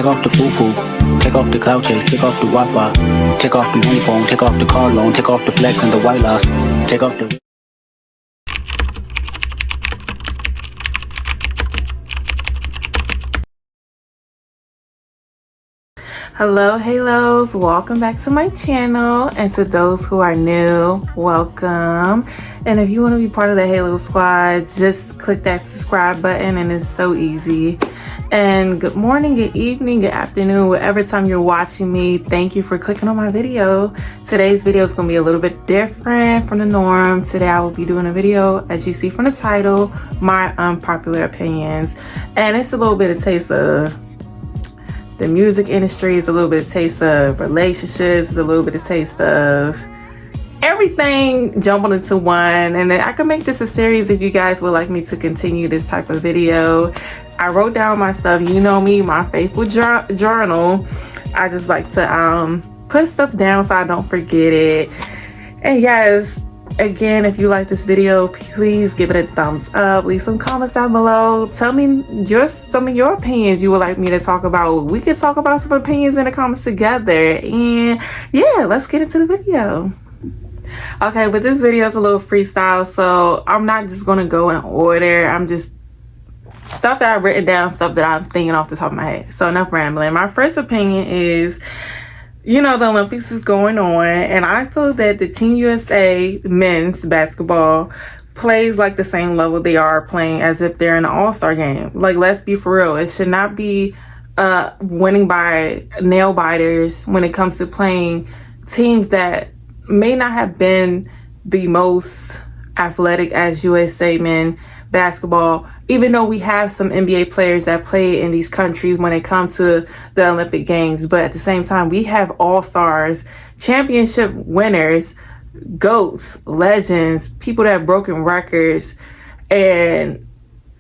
Take off the foo-foo. Take off the cloud chase. Take off the Wi-Fi. Take off the money phone. Take off the car loan. Take off the flex and the white loss. Take off the... Hello halos, welcome back to my channel, and to those who are new, welcome. And if you want to be part of the Halo squad, just click that subscribe button and it's so easy. And good morning, good evening, good afternoon, whatever time you're watching me, thank you for clicking on my video. Today's video is going to be a little bit different from the norm. Today I will be doing a video, as you see from the title, my unpopular opinions. And it's a little bit of taste of the music industry, is a little bit of taste of relationships, is a little bit of taste of everything jumbled into one. And then I can make this a series if you guys would like me to continue this type of video. I wrote down my stuff, you know me, my faithful journal. I just like to put stuff down so I don't forget it. And yes, again, if you like this video, please give it a thumbs up, leave some comments down below, tell me some of your opinions you would like me to talk about. We could talk about some opinions in the comments together. And yeah, let's get into the video. Okay, but this video is a little freestyle, so I'm not just gonna go in order. I'm just stuff that I've written down, stuff that I'm thinking off the top of my head. So enough rambling. My first opinion is, you know, the Olympics is going on, and I feel that the Team USA men's basketball plays like the same level they are playing as if they're in an all-star game. Like, let's be for real. It should not be winning by nail biters when it comes to playing teams that may not have been the most athletic as USA men basketball, even though we have some NBA players that play in these countries when it comes to the Olympic Games. But at the same time, we have all-stars, championship winners, GOATs, legends, people that have broken records, and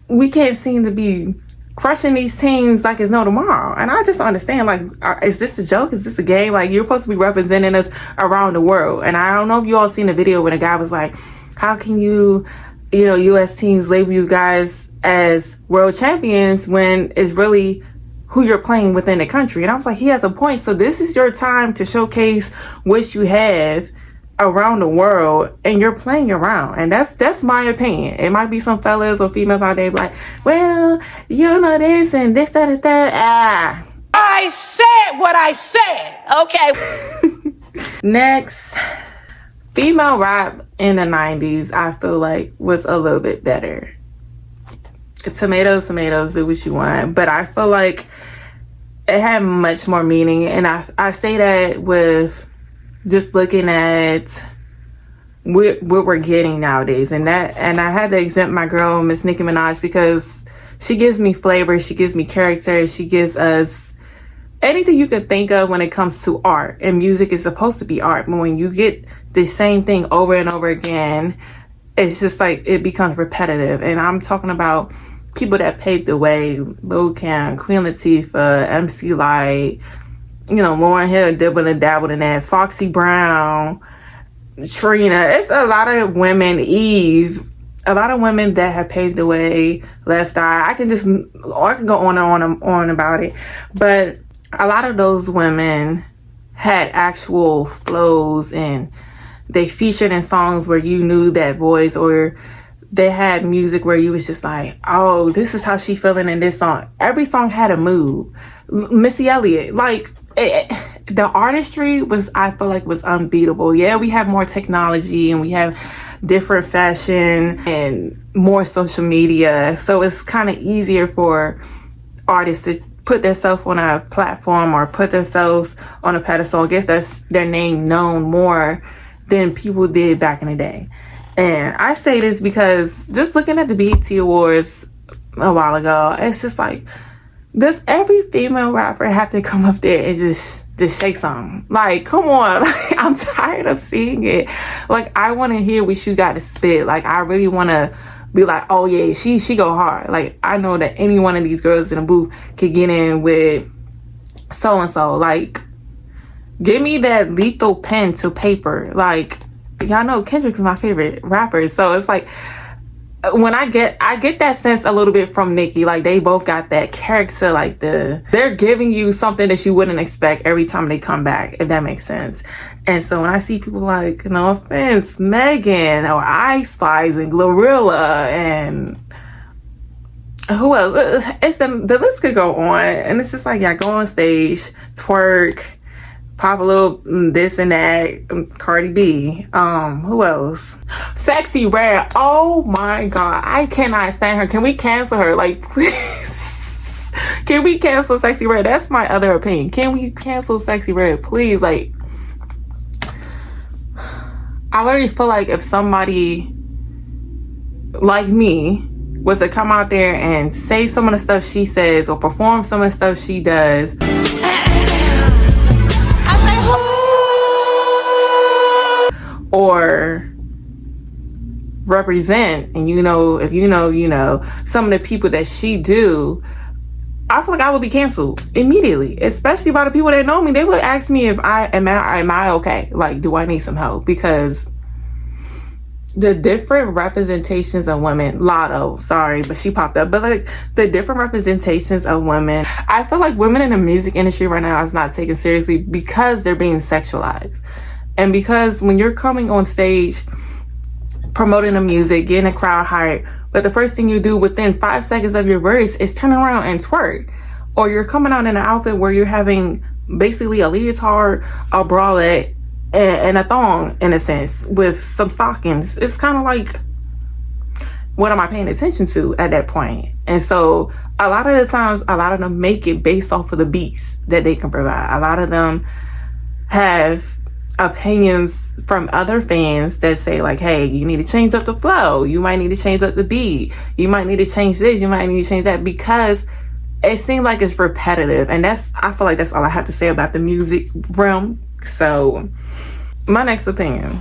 we can't seem to be crushing these teams like it's no tomorrow. And I just don't understand, like, is this a joke? Is this a game? Like, you're supposed to be representing us around the world. And I don't know if you all seen the video when a guy was like, how can you know, US teams label you guys as world champions when it's really who you're playing within the country? And I was like, he has a point. So this is your time to showcase what you have around the world, and you're playing around. And that's my opinion. It might be some fellas or females out there like, well, you know this and this, that, and that. I said what I said, okay? Next, female rap in the 90s, I feel like was a little bit better. Tomatoes, do what you want. But I feel like it had much more meaning. And I say that with just looking at what we're getting nowadays. And I had to exempt my girl, Miss Nicki Minaj, because she gives me flavor, she gives me character, she gives us anything you can think of when it comes to art. And music is supposed to be art. But when you get the same thing over and over again, it's just like it becomes repetitive. And I'm talking about people that paved the way: Lil Kim, Queen Latifah, MC Lyte, you know, Lauryn Hill dabbled in that, Foxy Brown, Trina. It's a lot of women, Eve, a lot of women that have paved the way, Left Eye. I can go on and on about it. But a lot of those women had actual flows, and they featured in songs where you knew that voice, or they had music where you was just like, oh, this is how she feeling in this song. Every song had a mood. Missy Elliott, like, the artistry was, I feel like, was unbeatable. Yeah, we have more technology and we have different fashion and more social media, so it's kind of easier for artists to put themselves on a platform or put themselves on a pedestal. I guess that's their name known more than people did back in the day. And I say this because just looking at the BET Awards a while ago, it's just like, does every female rapper have to come up there and just shake something? Like, come on. Like, I'm tired of seeing it. Like, I want to hear what you got to spit. Like, I really want to be like, oh yeah, she go hard. Like, I know that any one of these girls in the booth could get in with so-and-so. Like, give me that lethal pen to paper. Like, y'all know Kendrick's my favorite rapper. So it's like, when I get that sense a little bit from Nicki. Like, they both got that character, like they're giving you something that you wouldn't expect every time they come back, if that makes sense. And so when I see people like, no offense, Megan or Ice Spice and Glorilla and who else, it's the list could go on, and it's just like, yeah, go on stage, twerk, pop a little this and that, Cardi B, who else? Sexy Red. Oh my god, I cannot stand her. Can we cancel her? Like, please. Can we cancel Sexy Red? That's my other opinion. Can we cancel Sexy Red, please? Like, I literally feel like if somebody like me was to come out there and say some of the stuff she says or perform some of the stuff she does, or represent, and if you know some of the people that she do, I feel like I would be canceled immediately, especially by the people that know me. They would ask me if am I okay? Like, do I need some help? Because the different representations of women, Lotto, sorry, but she popped up, but like the different representations of women, I feel like women in the music industry right now is not taken seriously because they're being sexualized. And because when you're coming on stage promoting the music, getting a crowd hype, but the first thing you do within 5 seconds of your verse is turn around and twerk, or you're coming out in an outfit where you're having basically a leotard, a bralette, and a thong, in a sense, with some stockings, it's kind of like, what am I paying attention to at that point? And so a lot of the times, a lot of them make it based off of the beats that they can provide. A lot of them have opinions from other fans that say like, hey, you need to change up the flow, you might need to change up the beat, you might need to change this, you might need to change that, because it seems like it's repetitive. And I feel like that's all I have to say about the music realm. So my next opinion,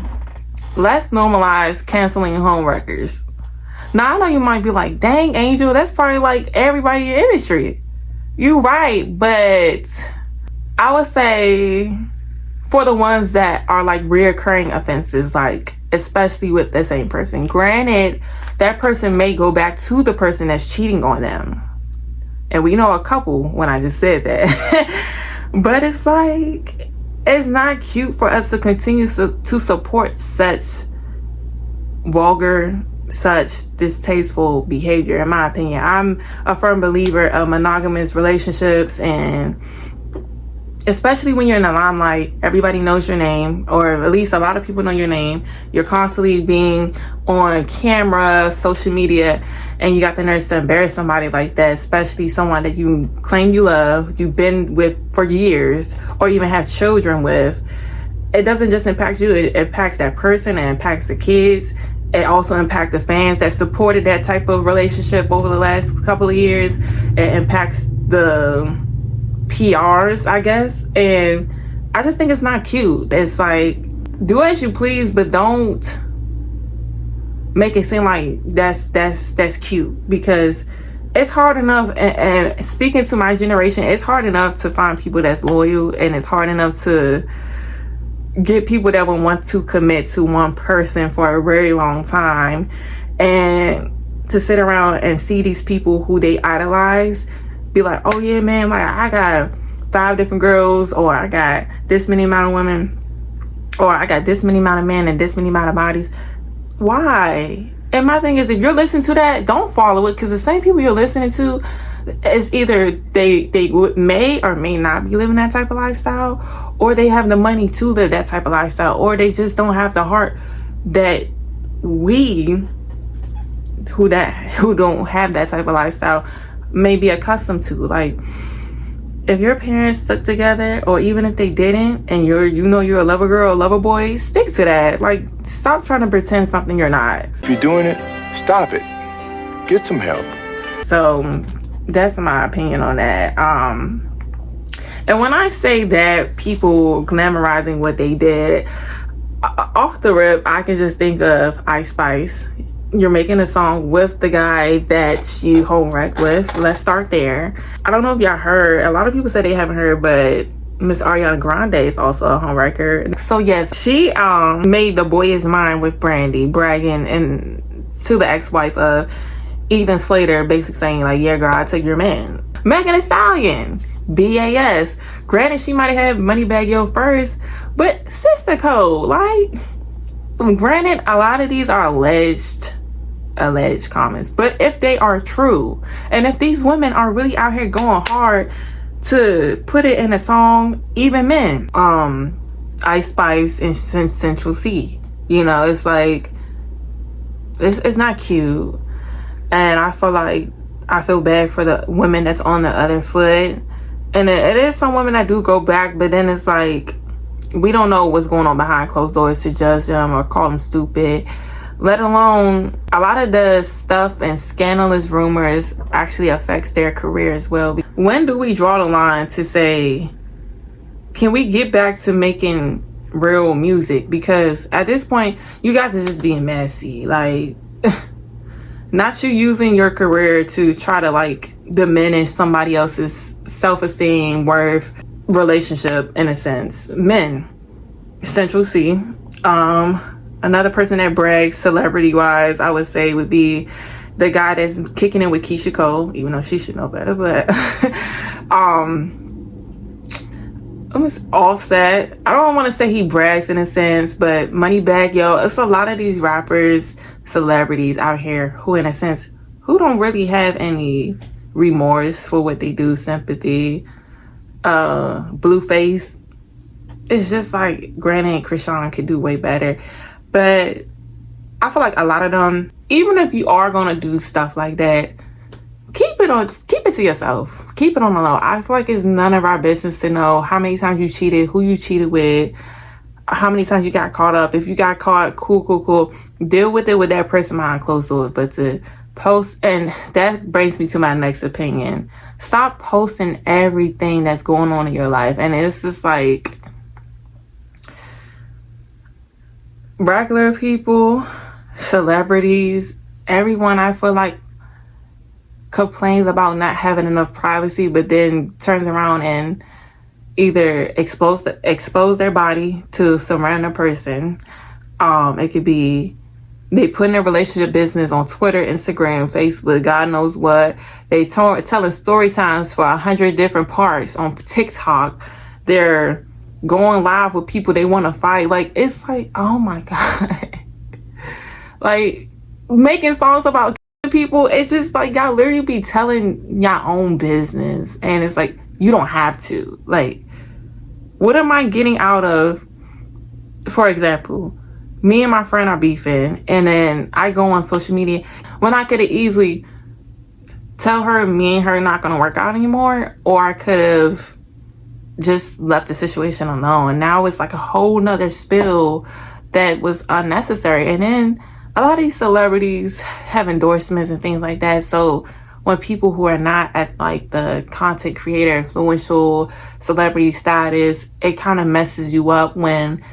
let's normalize canceling homewreckers. Now, I know you might be like, dang, Angel, that's probably like everybody in the industry. You right, but I would say for the ones that are like reoccurring offenses, like especially with the same person. Granted, that person may go back to the person that's cheating on them. And we know a couple when I just said that. But it's like, it's not cute for us to continue to support such vulgar, such distasteful behavior, in my opinion. I'm a firm believer of monogamous relationships, and especially when you're in the limelight, everybody knows your name, or at least a lot of people know your name. You're constantly being on camera, social media, and you got the nerve to embarrass somebody like that, especially someone that you claim you love, you've been with for years, or even have children with. It doesn't just impact you, it impacts that person, it impacts the kids. It also impacts the fans that supported that type of relationship over the last couple of years. It impacts the PRs, I guess. And I just think it's not cute. It's like, do as you please, but don't make it seem like that's cute, because it's hard enough, and speaking to my generation, it's hard enough to find people that's loyal, and it's hard enough to get people that will want to commit to one person for a very long time. And to sit around and see these people who they idolize be like, oh yeah, man, like I got 5 different girls, or I got this many amount of women, or I got this many amount of men and this many amount of bodies. Why? And my thing is, if you're listening to that, don't follow it, because the same people you're listening to is either they may or may not be living that type of lifestyle, or they have the money to live that type of lifestyle, or they just don't have the heart that we who don't have that type of lifestyle may be accustomed to. Like, if your parents stuck together, or even if they didn't, and you're a lover girl or lover boy, stick to that. Like, stop trying to pretend something you're not. If you're doing it, stop it. Get some help. So that's my opinion on that. And when I say that people glamorizing what they did, off the rip, I can just think of Ice Spice. You're making a song with the guy that you home wrecked with. Let's start there. I don't know if y'all heard. A lot of people say they haven't heard, but Miss Ariana Grande is also a home wrecker. So yes, she made The Boy Is Mine with Brandy, bragging and to the ex-wife of Ethan Slater, basically saying like, yeah girl, I took your man. Megan Thee Stallion, BAS. Granted, she might have had Moneybagg Yo first, but sister code, like, granted, a lot of these are alleged comments, but if they are true, and if these women are really out here going hard to put it in a song, even men, Ice Spice and Central C, you know, it's like, it's not cute. And I feel bad for the women that's on the other foot. And it is some women that do go back, but then it's like, we don't know what's going on behind closed doors to judge them or call them stupid. Let alone, a lot of the stuff and scandalous rumors actually affects their career as well. When do we draw the line to say, can we get back to making real music? Because at this point, you guys are just being messy. Like, not you using your career to try to like diminish somebody else's self-esteem, worth, relationship, in a sense. Men, Central C. Another person that brags celebrity wise, I would say, would be the guy that's kicking it with Keisha Cole, even though she should know better, but Offset. I don't want to say he brags in a sense, but Moneybagg Yo, it's a lot of these rappers, celebrities out here who, in a sense, who don't really have any remorse for what they do, sympathy. Blueface, it's just like, granted, Krishan could do way better, but I feel like a lot of them, even if you are gonna do stuff like that, keep it to yourself. Keep it on the low. I feel like it's none of our business to know how many times you cheated, who you cheated with, how many times you got caught up. If you got caught, cool. Deal with it with that person behind closed doors. But to post, and that brings me to my next opinion. Stop posting everything that's going on in your life. And it's just like, regular people, celebrities, everyone, I feel like, complains about not having enough privacy, but then turns around and either expose their body to some random person. It could be they putting their relationship business on Twitter, Instagram, Facebook, God knows what. They telling story times for 100 different parts on TikTok. They're going live with people they want to fight. Like, it's like, oh my God. Like, making songs about people, it's just like, y'all literally be telling your own business, and it's like, you don't have to. Like, what am I getting out of, for example, me and my friend are beefing, and then I go on social media when I could have easily tell her me and her not gonna work out anymore, or I could have just left the situation alone. And now it's like a whole nother spill that was unnecessary. And then a lot of these celebrities have endorsements and things like that. So when people who are not at like the content creator, influential celebrity status, it kind of messes you up when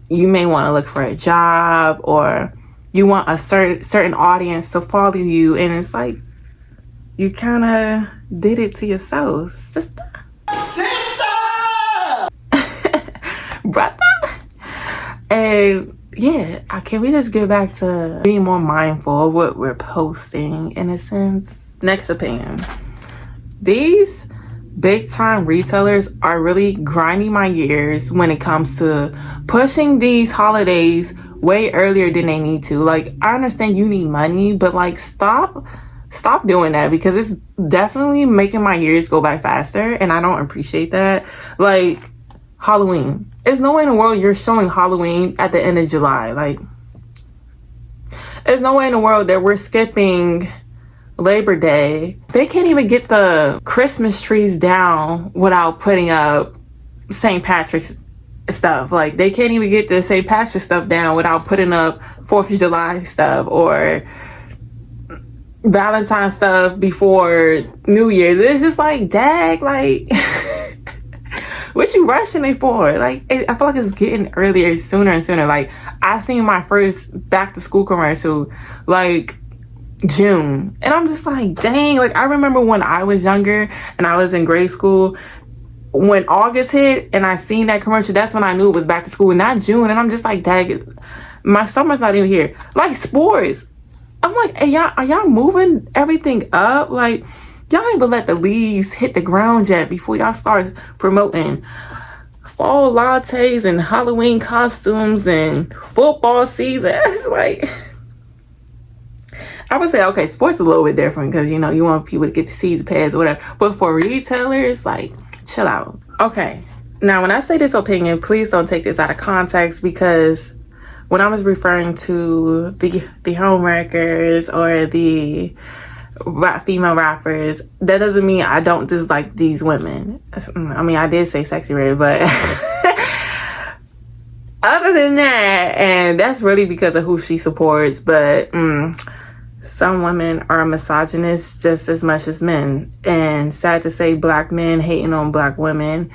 you may want to look for a job, or you want a certain audience to follow you, and it's like, you kind of did it to yourself, sister. Brother. And yeah, can we just get back to being more mindful of what we're posting, in a sense? Next opinion. These big time retailers are really grinding my gears when it comes to pushing these holidays way earlier than they need to. Like, I understand you need money, but like, stop doing that, because it's definitely making my years go by faster, and I don't appreciate that. Like, Halloween. There's no way in the world you're showing Halloween at the end of July. Like, there's no way in the world that we're skipping Labor Day. They can't even get the Christmas trees down without putting up St. Patrick's stuff. Like, they can't even get the St. Patrick's stuff down without putting up 4th of July stuff or Valentine's stuff before New Year's. It's just like, dag, like, what you rushing it for? Like, I feel like it's getting earlier, sooner and sooner. Like, I seen my first back to school commercial like June, and I'm just like, dang. Like, I remember when I was younger and I was in grade school, when August hit and I seen that commercial, that's when I knew it was back to school, not June. And I'm just like, dang, my summer's not even here. Like, sports, I'm like, hey, are y'all moving everything up? Like, y'all ain't even let the leaves hit the ground yet before y'all start promoting fall lattes and Halloween costumes and football season. It's like, I would say, okay, sports is a little bit different because, you know, you want people to get the season pass or whatever. But for retailers, like, chill out. Okay. Now, when I say this opinion, please don't take this out of context, because when I was referring to the homewreckers or the female rappers, that doesn't mean I don't dislike these women. I mean, I did say Sexy Red, but other than that, and that's really because of who she supports, but some women are misogynist just as much as men. And sad to say, black men hating on black women,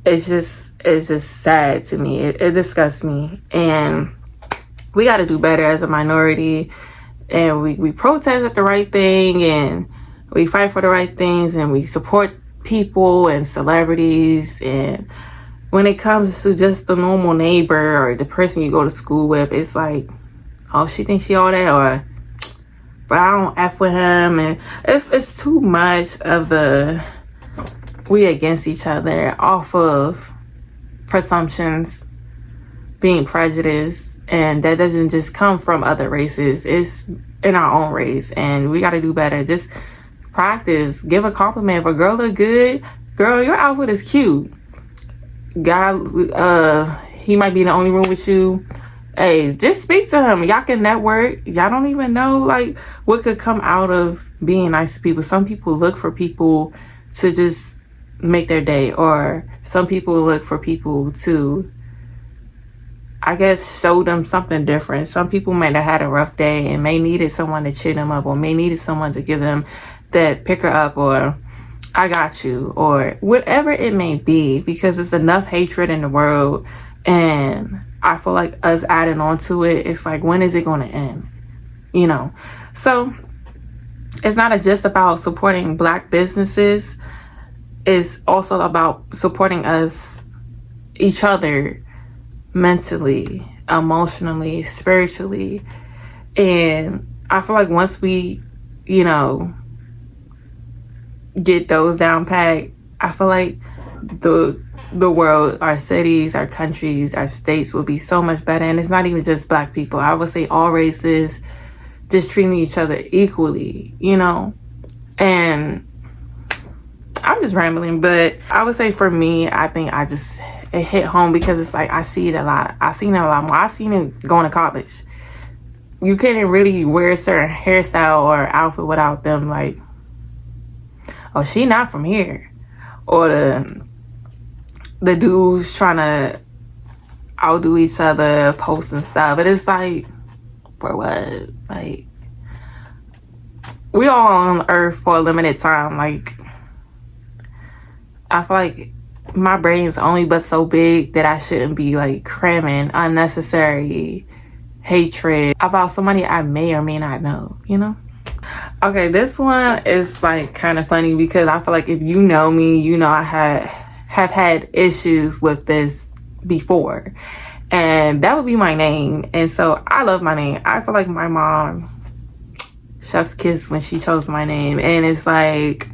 it's just sad to me. It disgusts me. And we got to do better as a minority. And we protest at the right thing, and we fight for the right things, and we support people and celebrities. And when it comes to just the normal neighbor or the person you go to school with, it's like, oh, she thinks she all that, or but I don't F with him. And it's too much of the we against each other off of presumptions, being prejudiced. And that doesn't just come from other races. It's in our own race. And we got to do better. Just practice. Give a compliment. If a girl look good, girl, your outfit is cute. God, he might be in the only room with you. Hey, just speak to him. Y'all can network. Y'all don't even know, like, what could come out of being nice to people. Some people look for people to just make their day. Or some people look for people to, I guess, show them something different. Some people might have had a rough day and may needed someone to cheer them up, or may needed someone to give them that pick her up, or I got you, or whatever it may be, because there's enough hatred in the world. And I feel like us adding on to it, it's like, when is it going to end? You know? So it's not just about supporting black businesses. It's also about supporting each other, mentally, emotionally, spiritually. And I feel like once we, you know, get those down packed, I feel like the world, our cities, our countries, our states will be so much better. And it's not even just black people. I would say all races, just treating each other equally, you know. And I'm just rambling, but I would say for me, I think it hit home because it's like, I see it a lot. I've seen it a lot more. I've seen it going to college. You can't really wear a certain hairstyle or outfit without them like, oh, she not from here. Or the dudes trying to outdo each other, posting stuff. But it's like, for what? Like, we all on earth for a limited time. Like, I feel like my brain's only but so big that I shouldn't be like cramming unnecessary hatred about somebody I may or may not know, you know? Okay, this one is like kind of funny because I feel like if you know me, you know I have had issues with this before. And that would be my name. And so I love my name. I feel like my mom, chef's kiss when she chose my name. And it's like,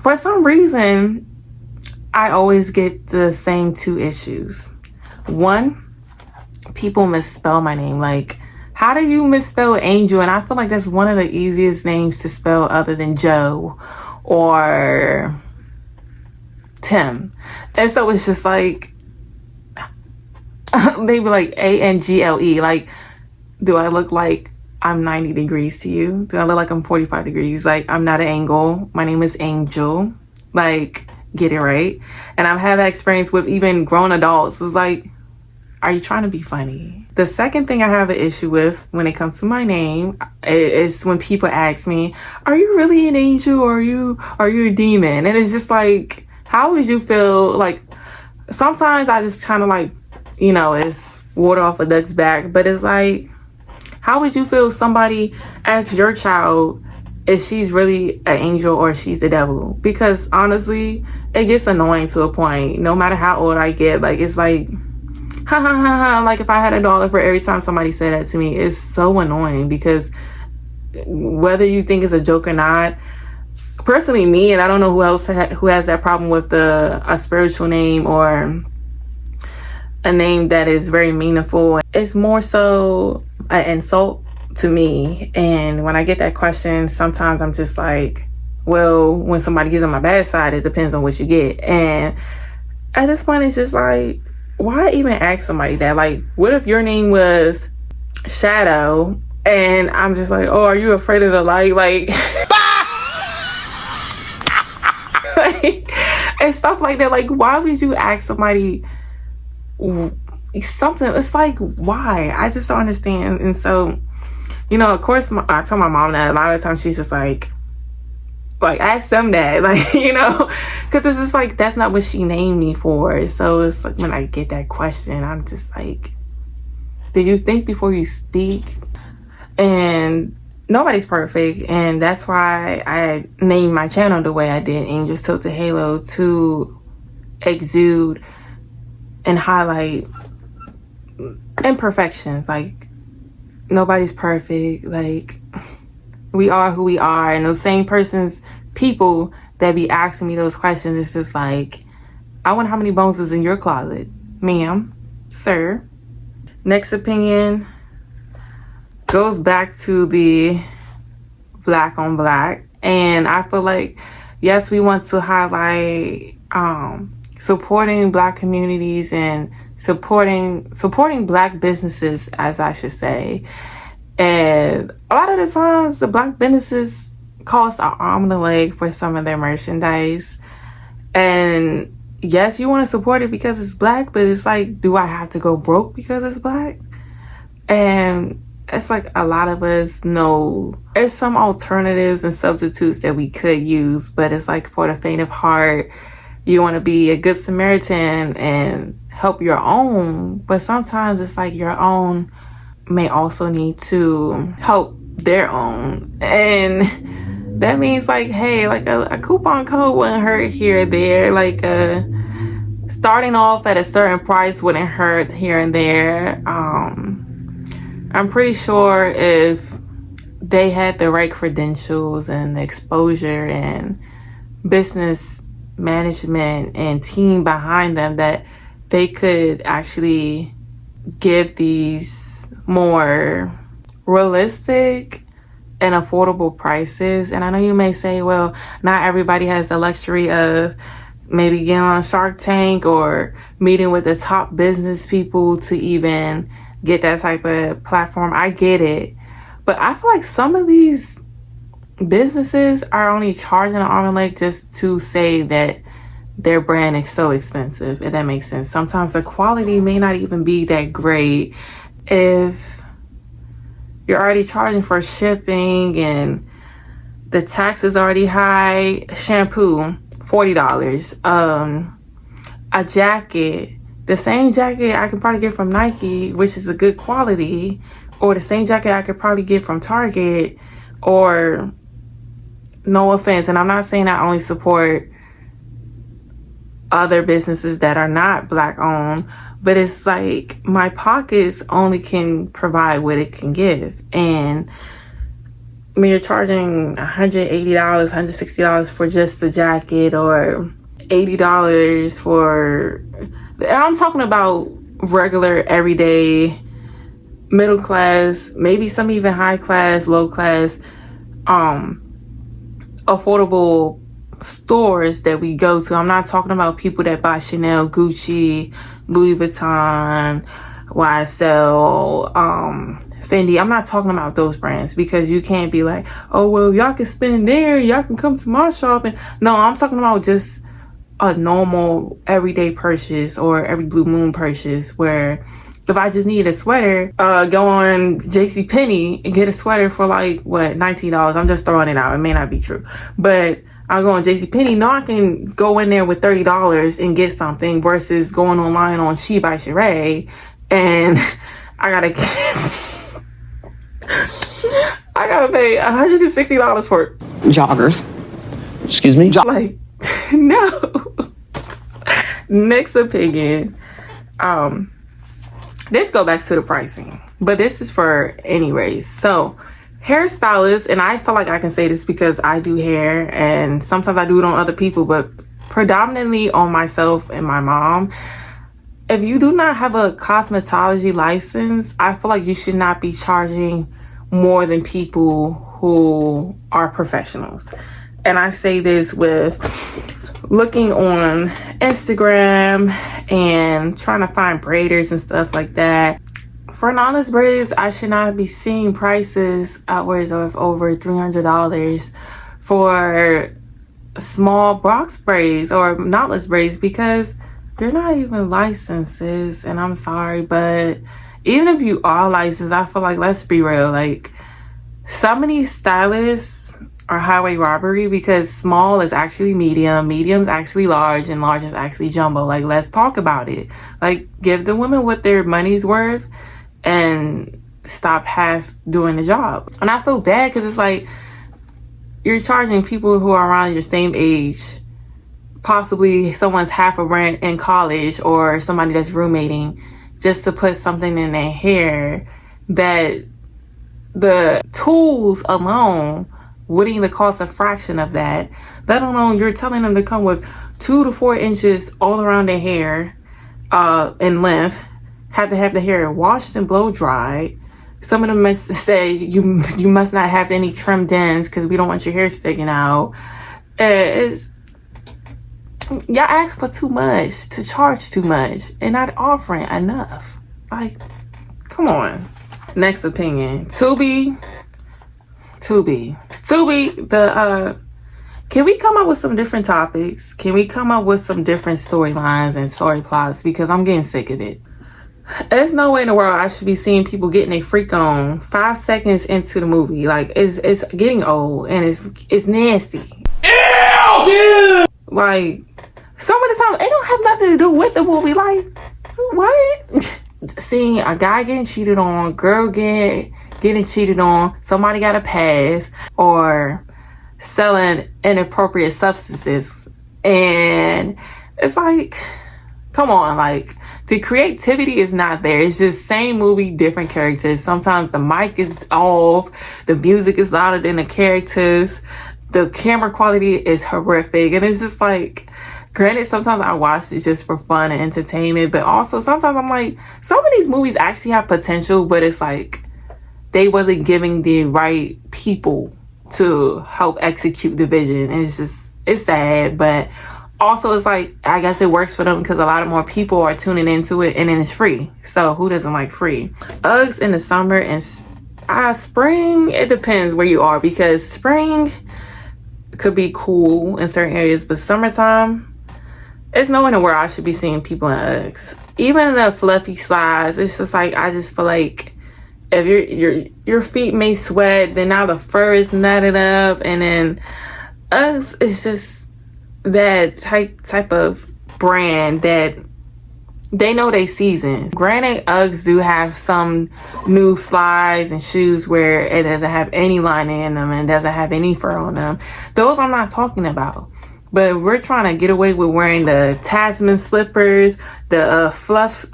for some reason, I always get the same two issues. One, people misspell my name. Like, how do you misspell Angel? And I feel like that's one of the easiest names to spell other than Joe or Tim. And so it's just like, they be like Angle. Like, do I look like I'm 90 degrees to you? Do I look like I'm 45 degrees? Like, I'm not an angle. My name is Angel. Like, get it right. And I've had that experience with even grown adults. It's like, are you trying to be funny? The second thing I have an issue with when it comes to my name is when people ask me, are you really an angel or are you a demon? And it's just like, how would you feel? Like, sometimes I just kind of like, you know, it's water off a duck's back, but it's like, how would you feel if somebody asks your child if she's really an angel or she's the devil? Because honestly, it gets annoying to a point. No matter how old I get, like, it's like, Ha ha ha ha. Like if I had $1 for every time somebody said that to me, it's so annoying because whether you think it's a joke or not, personally me, and I don't know who else who has that problem with a spiritual name or a name that is very meaningful. It's more so an insult to me. And when I get that question, sometimes I'm just like, well, when somebody gets on my bad side, it depends on what you get. And at this point, it's just like, why even ask somebody that? Like, what if your name was Shadow? And I'm just like, oh, are you afraid of the light? Like, and stuff like that. Like, why would you ask somebody something? It's like, why? I just don't understand. And so, you know, of course, I tell my mom that a lot of times she's just like ask them that, like, you know, because it's just like, that's not what she named me for. So it's like, when I get that question, I'm just like, did you think before you speak? And nobody's perfect, and that's why I named my channel the way I did, Angels Tilted Halo, to exude and highlight imperfections. Like, nobody's perfect. Like, we are who we are. And those same people that be asking me those questions, it's just like, I wonder how many bones is in your closet, ma'am, sir. Next opinion goes back to the black on black. And I feel like, yes, we want to highlight supporting black communities and supporting black businesses, as I should say. And a lot of the times the black businesses cost an arm and a leg for some of their merchandise. And yes, you want to support it because it's black, but it's like, do I have to go broke because it's black? And it's like, a lot of us know there's some alternatives and substitutes that we could use, but it's like, for the faint of heart, you want to be a good Samaritan and help your own, but sometimes it's like your own may also need to help their own. And that means like, hey, like a coupon code wouldn't hurt here or there. Like starting off at a certain price wouldn't hurt here and there. I'm pretty sure if they had the right credentials and the exposure and business management and team behind them, that they could actually give these more realistic and affordable prices. And I know you may say, well, not everybody has the luxury of maybe getting on Shark Tank or meeting with the top business people to even get that type of platform. I get it. But I feel like some of these businesses are only charging an arm and leg just to say that their brand is so expensive, if that makes sense. Sometimes the quality may not even be that great. If you're already charging for shipping and the tax is already high, shampoo, $40. A jacket, the same jacket I could probably get from Nike, which is a good quality, or the same jacket I could probably get from Target, or, no offense, and I'm not saying I only support other businesses that are not black owned, but it's like, my pockets only can provide what it can give. And when you're charging $180, $160 for just the jacket, or $80 for, I'm talking about regular, everyday, middle class, maybe some even high class, low class, affordable stores that we go to. I'm not talking about people that buy Chanel, Gucci, Louis Vuitton, YSL, Fendi. I'm not talking about those brands, because you can't be like, oh, well, y'all can spend there, y'all can come to my shop. And no, I'm talking about just a normal everyday purchase or every blue moon purchase, where if I just need a sweater, go on JCPenney and get a sweater for like, what, $19. I'm just throwing it out. It may not be true, but I'll go on JCPenney. No, I can go in there with $30 and get something, versus going online on She by Sheree and I gotta pay $160 for joggers. Excuse me? like, no. Next opinion. this go back to the pricing, but this is for any race. So hairstylists, and I feel like I can say this because I do hair and sometimes I do it on other people, but predominantly on myself and my mom. If you do not have a cosmetology license, I feel like you should not be charging more than people who are professionals. And I say this with looking on Instagram and trying to find braiders and stuff like that. For non-less braiders, I should not be seeing prices upwards of over $300 for small box braids or knotless braids because you're not even licensed, sis. And I'm sorry, but even if you are licensed, I feel like, let's be real, like some of these stylists are highway robbery because small is actually medium, medium's actually large, and large is actually jumbo. Like, let's talk about it. Like, give the women what their money's worth and stop half doing the job. And I feel bad because it's like you're charging people who are around your same age, possibly someone's half a rent in college or somebody that's roommating, just to put something in their hair that the tools alone wouldn't even cost a fraction of that. Let alone you're telling them to come with 2 to 4 inches all around their hair in length, have to have the hair washed and blow dried. Some of them must say you must not have any trimmed ends because we don't want your hair sticking out. Y'all ask for too much to charge too much and not offering enough. Like, come on. Next opinion. Tubi, can we come up with some different topics? Can we come up with some different storylines and story plots? Because I'm getting sick of it. There's no way in the world I should be seeing people getting a freak on 5 seconds into the movie. Like, it's getting old and it's nasty. Ew! Like, some of the time it don't have nothing to do with the movie. Like, what? Seeing a guy getting cheated on, girl getting cheated on, somebody got a pass, or selling inappropriate substances. And it's like, come on, like, the creativity is not there. It's just same movie, different characters. Sometimes the mic is off, the music is louder than the characters, the camera quality is horrific. And it's just like, granted, sometimes I watch it just for fun and entertainment, but also sometimes I'm like, some of these movies actually have potential, but it's like they wasn't giving the right people to help execute the vision. And it's sad, but also it's like, I guess it works for them because a lot of more people are tuning into it, and then it's free. So who doesn't like free? Uggs in the summer and spring, it depends where you are, because spring could be cool in certain areas, but summertime, it's nowhere in the world I should be seeing people in Uggs. Even the fluffy slides, it's just like, I just feel like if your feet may sweat, then now the fur is knotted up, and then Uggs is just that type of brand that they know they season. Granted, Uggs do have some new slides and shoes where it doesn't have any lining in them and doesn't have any fur on them. Those I'm not talking about. But we're trying to get away with wearing the Tasman slippers, the fluff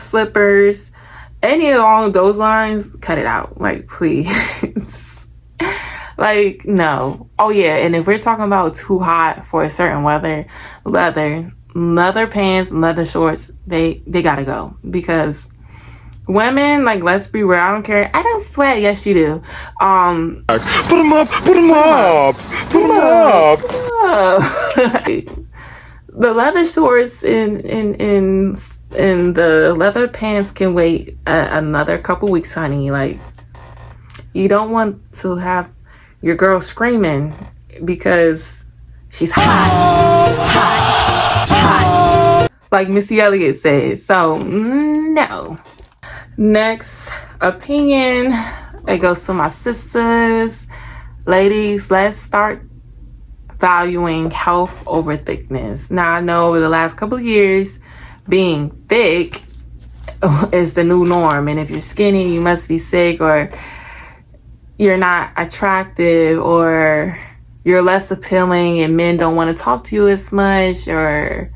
slippers, any along those lines. Cut it out, like, please. Like, no. Oh yeah, and if we're talking about too hot for a certain weather, leather pants, leather shorts, they gotta go. Because women, like, let's be real, I don't care. I don't sweat. Yes, you do. Put them up. The leather shorts and the leather pants can wait another couple weeks, honey. Like, you don't want to have your girl screaming because she's hot, like Missy Elliott says. So no. Next opinion, it goes to my sisters. Ladies, let's start valuing health over thickness. Now, I know over the last couple of years, being thick is the new norm, and if you're skinny, you must be sick, or you're not attractive, or you're less appealing and men don't want to talk to you as much, or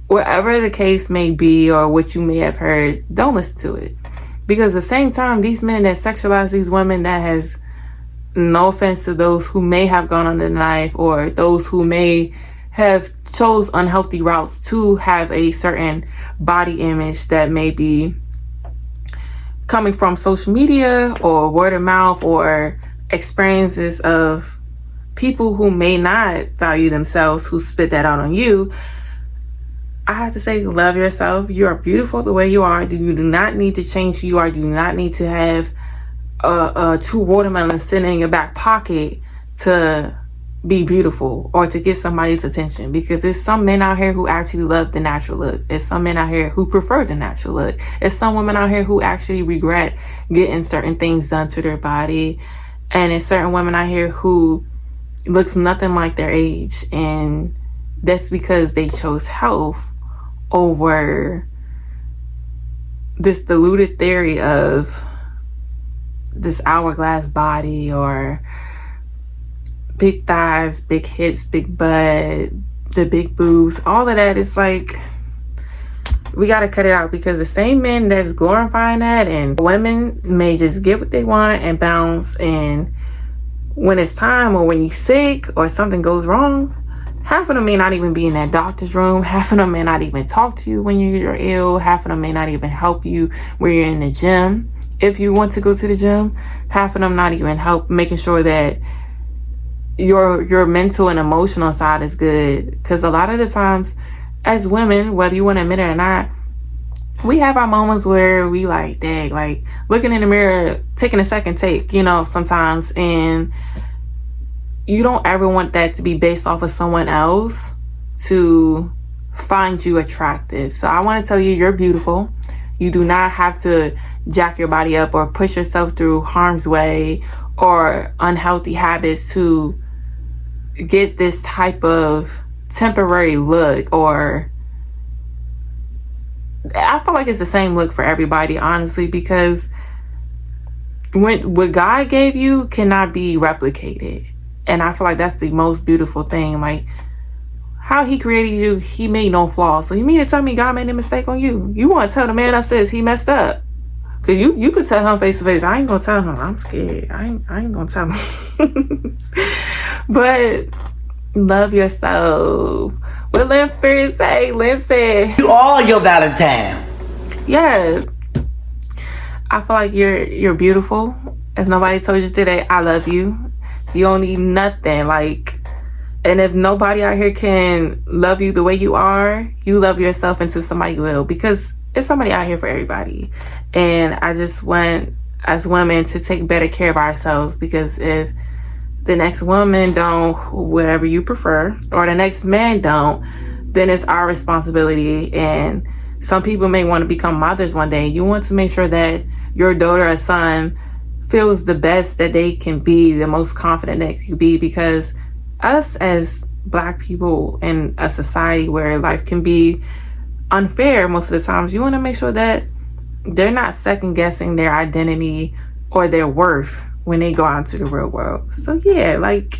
whatever the case may be or what you may have heard, don't listen to it. Because at the same time, these men that sexualize these women, that has no offense to those who may have gone under the knife or those who may have chose unhealthy routes to have a certain body image that may be coming from social media or word of mouth or experiences of people who may not value themselves, who spit that out on you. I have to say, love yourself. You are beautiful the way you are. You do not need to change who you are. You do not need to have two watermelons sitting in your back pocket to be beautiful or to get somebody's attention, because there's some men out here who actually love the natural look. There's some men out here who prefer the natural look. There's some women out here who actually regret getting certain things done to their body. And there's certain women out here who looks nothing like their age. And that's because they chose health over this diluted theory of this hourglass body or big thighs, big hips, big butt, the big boobs. All of that is like, we got to cut it out, because the same men that's glorifying that, and women may just get what they want and bounce. And when it's time, or when you're sick or something goes wrong, half of them may not even be in that doctor's room. Half of them may not even talk to you when you're ill. Half of them may not even help you when you're in the gym. If you want to go to the gym, half of them not even help making sure that your mental and emotional side is good. Because a lot of the times as women, whether you want to admit it or not, we have our moments where we like, dang, like looking in the mirror, taking a second take, sometimes. And you don't ever want that to be based off of someone else to find you attractive. So I want to tell you, you're beautiful. You do not have to jack your body up or push yourself through harm's way or unhealthy habits to get this type of temporary look. Or I feel like it's the same look for everybody, honestly, because what God gave you cannot be replicated. And I feel like that's the most beautiful thing. Like, how he created you, he made no flaws. So you mean to tell me God made a mistake on you? You want to tell the man upstairs he messed up? Because you could tell him face to face. I ain't going to tell him. I'm scared. I ain't going to tell him. But love yourself. What Lynn Spears say? Lynn said, You all yelled out of town. yeah. I feel like you're beautiful. If nobody told you today, I love you. You don't need nothing. Like, and if nobody out here can love you the way you are, you love yourself until somebody will, because it's somebody out here for everybody. And I just want, as women, to take better care of ourselves, because if the next woman don't, whatever you prefer, or the next man don't, then it's our responsibility. And some people may want to become mothers one day. You want to make sure that your daughter or son feels the best that they can be, the most confident they can be, because us as Black people in a society where life can be unfair most of the times, you want to make sure that they're not second guessing their identity or their worth when they go out into the real world. So yeah, like,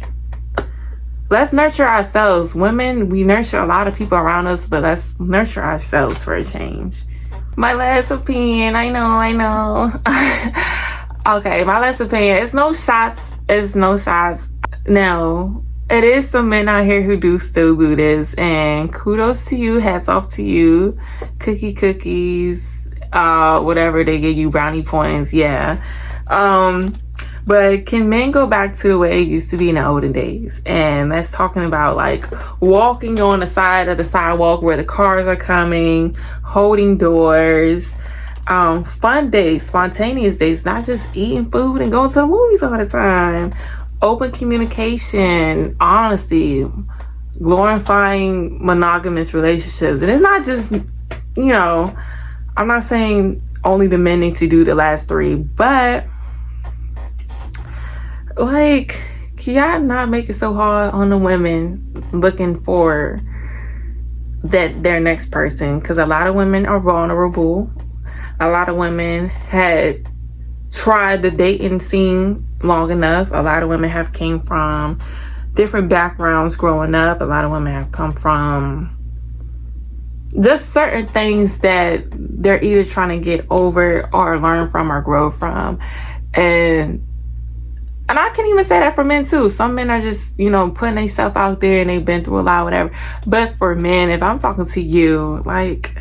let's nurture ourselves. Women, we nurture a lot of people around us, but let's nurture ourselves for a change. My last opinion, I know. Okay, my last opinion, it's no shots. Now, it is some men out here who do still do this, and kudos to you, hats off to you. Cookies, whatever, they give you brownie points, yeah. But can men go back to the way it used to be in the olden days? And that's talking about like walking on the side of the sidewalk where the cars are coming, holding doors, fun days, spontaneous days, not just eating food and going to the movies all the time. Open communication, honesty, glorifying monogamous relationships. And it's not just, I'm not saying only the men need to do the last three, but like, can y'all not make it so hard on the women looking for their next person? Because a lot of women are vulnerable. A lot of women had tried the dating scene long enough. A lot of women have came from different backgrounds growing up. A lot of women have come from, just certain things that they're either trying to get over or learn from or grow from. And I can even say that for men too. Some men are just, you know, putting themselves out there and they've been through a lot, whatever. But for men, if I'm talking to you, like,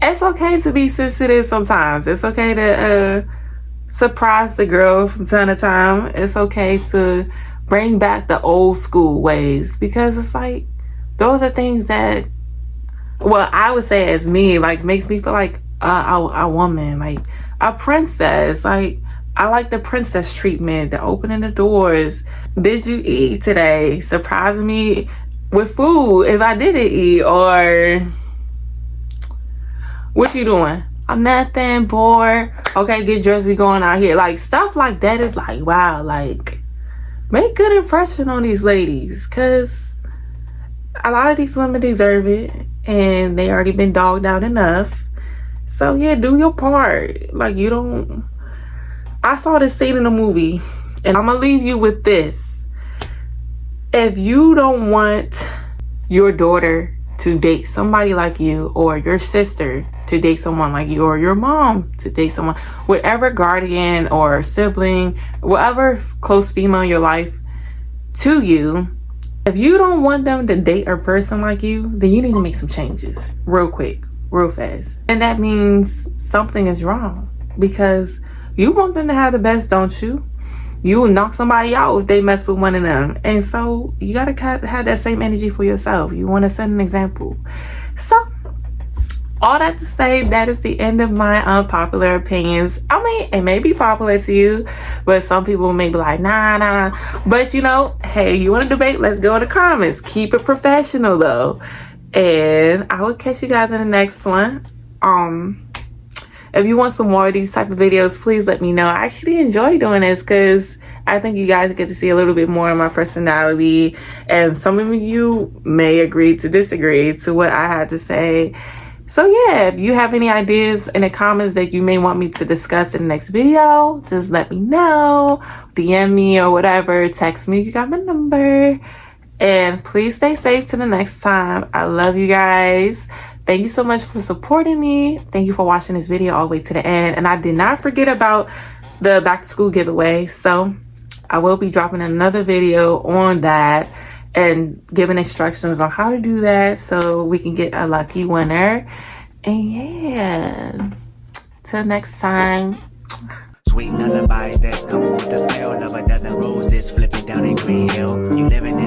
it's okay to be sensitive sometimes. It's okay to surprise the girl from time to time. It's okay to bring back the old school ways, because it's like, those are things that, well, I would say as me, like, makes me feel like a woman, like a princess. Like, I like the princess treatment, the opening the doors. Did you eat today? Surprising me with food if I didn't eat. Or, what you doing? I'm nothing, bored. Okay, get dressed, we going out here. Like, stuff like that is like, wow, like, make good impression on these ladies, because a lot of these women deserve it and they already been dogged out enough. So yeah, do your part. Like, you don't, I saw this scene in a movie, and I'm gonna leave you with this. If you don't want your daughter to date somebody like you, or your sister to date someone like you, or your mom to date someone, whatever guardian or sibling, whatever close female in your life to you, if you don't want them to date a person like you, then you need to make some changes real quick, real fast. And that means something is wrong, because you want them to have the best, don't you? You will knock somebody out if they mess with one of them. And so you gotta have that same energy for yourself. You want to set an example. So all that to say, that is the end of my unpopular opinions. I mean, it may be popular to you, but some people may be like, nah. But you know, hey, you want to debate? Let's go in the comments. Keep it professional though. And I will catch you guys in the next one. If you want some more of these type of videos, please let me know. I actually enjoy doing this because I think you guys get to see a little bit more of my personality. And some of you may agree to disagree to what I had to say. So yeah, if you have any ideas in the comments that you may want me to discuss in the next video, just let me know. DM me or whatever. Text me if you got my number. And please stay safe till the next time. I love you guys. Thank you so much for supporting me. Thank you for watching this video all the way to the end. And I did not forget about the back to school giveaway. So I will be dropping another video on that and giving instructions on how to do that so we can get a lucky winner. And yeah, till next time. Sweet lullabies that come with the smell of a dozen roses flipping down a green hill. You living in